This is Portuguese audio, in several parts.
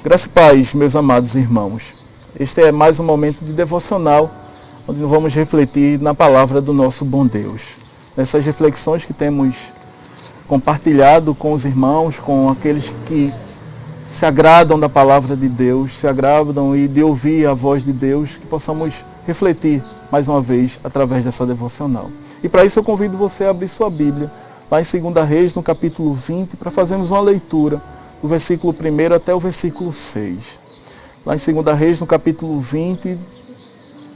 Graça e paz, meus amados irmãos. Este é mais um momento de devocional, onde vamos refletir na palavra do nosso bom Deus. Nessas reflexões que temos compartilhado com os irmãos, com aqueles que se agradam da palavra de Deus, se agradam e de ouvir a voz de Deus, que possamos refletir mais uma vez através dessa devocional. E para isso eu convido você a abrir sua Bíblia, lá em 2 Reis, no capítulo 20, para fazermos uma leitura do versículo 1 até o versículo 6. Lá em 2 Reis, no capítulo 20,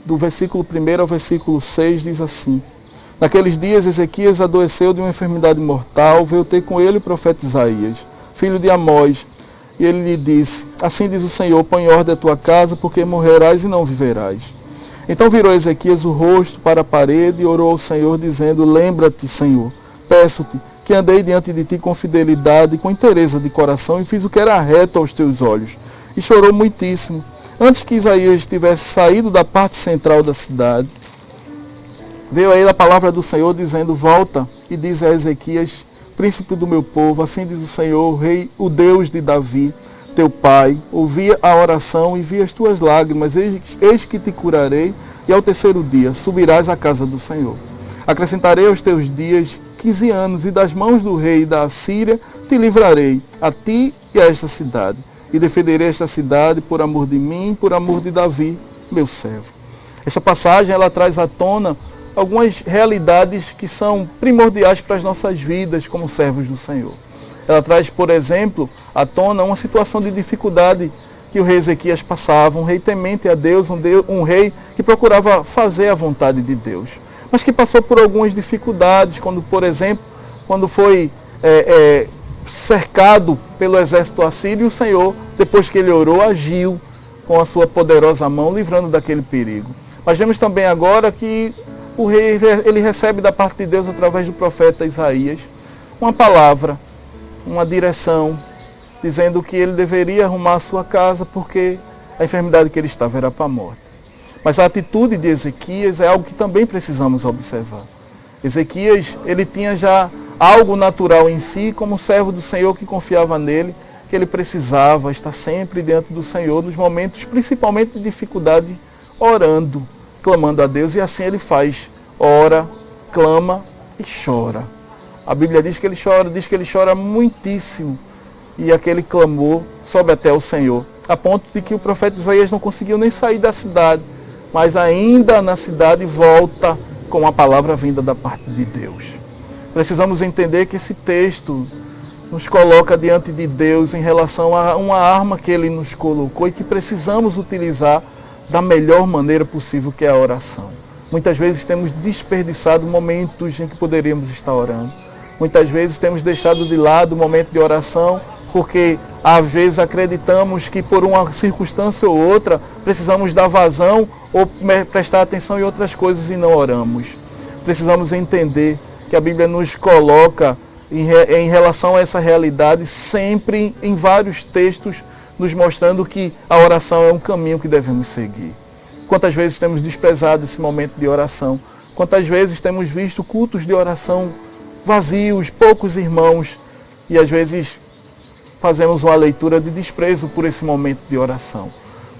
do versículo 1 ao versículo 6, diz assim: Naqueles dias Ezequias adoeceu de uma enfermidade mortal, veio ter com ele o profeta Isaías, filho de Amós, e ele lhe disse: Assim diz o Senhor, põe em ordem a tua casa, porque morrerás e não viverás. Então virou Ezequias o rosto para a parede e orou ao Senhor, dizendo: Lembra-te, Senhor, peço-te, que andei diante de ti com fidelidade e com inteireza de coração e fiz o que era reto aos teus olhos. E chorou muitíssimo. Antes que Isaías tivesse saído da parte central da cidade, veio a ele a palavra do Senhor, dizendo: Volta e diz a Ezequias, príncipe do meu povo, assim diz o Senhor, o rei, o Deus de Davi, teu pai, ouvi a oração e vi as tuas lágrimas, eis que te curarei, e ao terceiro dia subirás à casa do Senhor. Acrescentarei aos teus dias 15 anos, e das mãos do rei da Assíria te livrarei, a ti e a esta cidade. E defenderei esta cidade por amor de mim, por amor de Davi, meu servo. Esta passagem ela traz à tona algumas realidades que são primordiais para as nossas vidas como servos do Senhor. Ela traz, por exemplo, à tona uma situação de dificuldade que o rei Ezequias passava, um rei temente a Deus, um rei que procurava fazer a vontade de Deus, mas que passou por algumas dificuldades, quando, por exemplo, quando foi cercado pelo exército assírio, e o Senhor, depois que ele orou, agiu com a sua poderosa mão, livrando daquele perigo. Mas vemos também agora que o rei ele recebe da parte de Deus, através do profeta Isaías, uma palavra, uma direção, dizendo que ele deveria arrumar a sua casa, porque a enfermidade que ele estava era para a morte. Mas a atitude de Ezequias é algo que também precisamos observar. Ezequias, ele tinha já algo natural em si, como servo do Senhor que confiava nele, que ele precisava estar sempre diante do Senhor, nos momentos principalmente de dificuldade, orando, clamando a Deus, e assim ele faz, ora, clama e chora. A Bíblia diz que ele chora muitíssimo, e aquele clamor sobe até o Senhor, a ponto de que o profeta Isaías não conseguiu nem sair da cidade, mas ainda na cidade volta com a palavra vinda da parte de Deus. Precisamos entender que esse texto nos coloca diante de Deus em relação a uma arma que Ele nos colocou e que precisamos utilizar da melhor maneira possível, que é a oração. Muitas vezes temos desperdiçado momentos em que poderíamos estar orando. Muitas vezes temos deixado de lado o momento de oração, porque às vezes acreditamos que por uma circunstância ou outra precisamos dar vazão ou prestar atenção em outras coisas e não oramos. Precisamos entender que a Bíblia nos coloca em relação a essa realidade, sempre em vários textos, nos mostrando que a oração é um caminho que devemos seguir. Quantas vezes temos desprezado esse momento de oração? Quantas vezes temos visto cultos de oração vazios, poucos irmãos, e às vezes fazemos uma leitura de desprezo por esse momento de oração.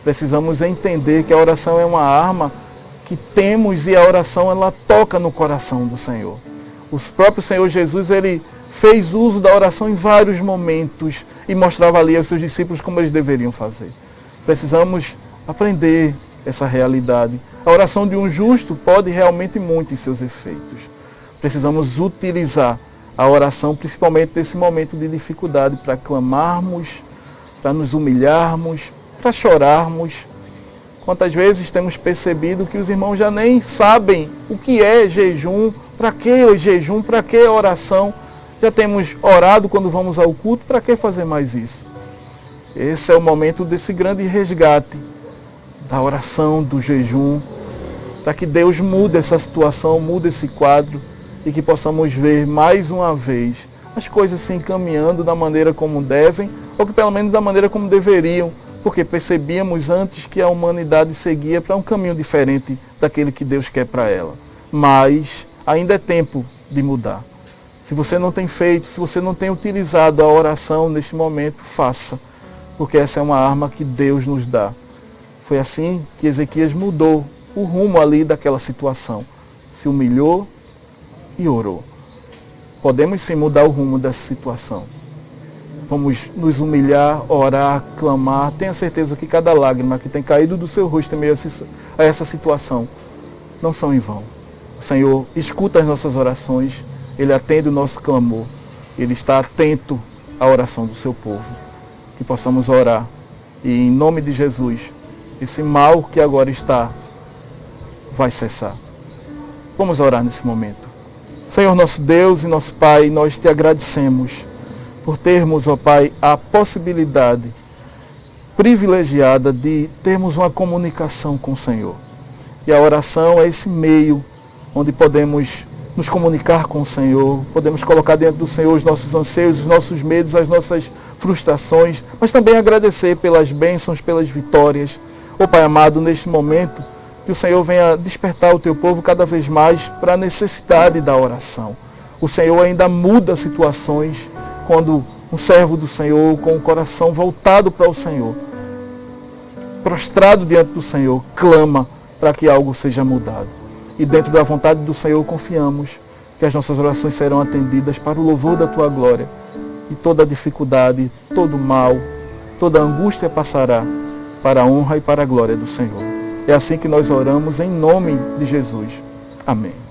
Precisamos entender que a oração é uma arma que temos, e a oração ela toca no coração do Senhor. O próprio Senhor Jesus, ele fez uso da oração em vários momentos e mostrava ali aos seus discípulos como eles deveriam fazer. Precisamos aprender essa realidade. A oração de um justo pode realmente muito em seus efeitos. Precisamos utilizar a oração, principalmente nesse momento de dificuldade, para clamarmos, para nos humilharmos, para chorarmos. Quantas vezes temos percebido que os irmãos já nem sabem o que é jejum, para que jejum, para que oração. Já temos orado quando vamos ao culto, para que fazer mais isso? Esse é o momento desse grande resgate, da oração, do jejum, para que Deus mude essa situação, mude esse quadro, e que possamos ver mais uma vez as coisas se encaminhando da maneira como devem, ou que pelo menos da maneira como deveriam, porque percebíamos antes que a humanidade seguia para um caminho diferente daquele que Deus quer para ela. Mas ainda é tempo de mudar. Se você não tem feito, se você não tem utilizado a oração neste momento, faça. porque essa é uma arma que Deus nos dá. Foi assim que Ezequias mudou o rumo ali daquela situação. Se humilhou e orou. Podemos sim mudar o rumo dessa situação. Vamos nos humilhar, orar, clamar. Tenha certeza que cada lágrima que tem caído do seu rosto em meio a essa situação não são em vão. O Senhor escuta as nossas orações, Ele atende o nosso clamor, Ele está atento à oração do seu povo. Que possamos orar e, em nome de Jesus, esse mal que agora está vai cessar. Vamos orar nesse momento. Senhor nosso Deus e nosso Pai, nós te agradecemos por termos, ó Pai, a possibilidade privilegiada de termos uma comunicação com o Senhor. E a oração é esse meio onde podemos nos comunicar com o Senhor, podemos colocar diante do Senhor os nossos anseios, os nossos medos, as nossas frustrações, mas também agradecer pelas bênçãos, pelas vitórias. Ó Pai amado, neste momento, que o Senhor venha despertar o teu povo cada vez mais para a necessidade da oração. O Senhor ainda muda situações quando um servo do Senhor, com o coração voltado para o Senhor, prostrado diante do Senhor, clama para que algo seja mudado. E dentro da vontade do Senhor confiamos que as nossas orações serão atendidas para o louvor da tua glória. E toda dificuldade, todo mal, toda angústia passará para a honra e para a glória do Senhor. É assim que nós oramos em nome de Jesus. Amém.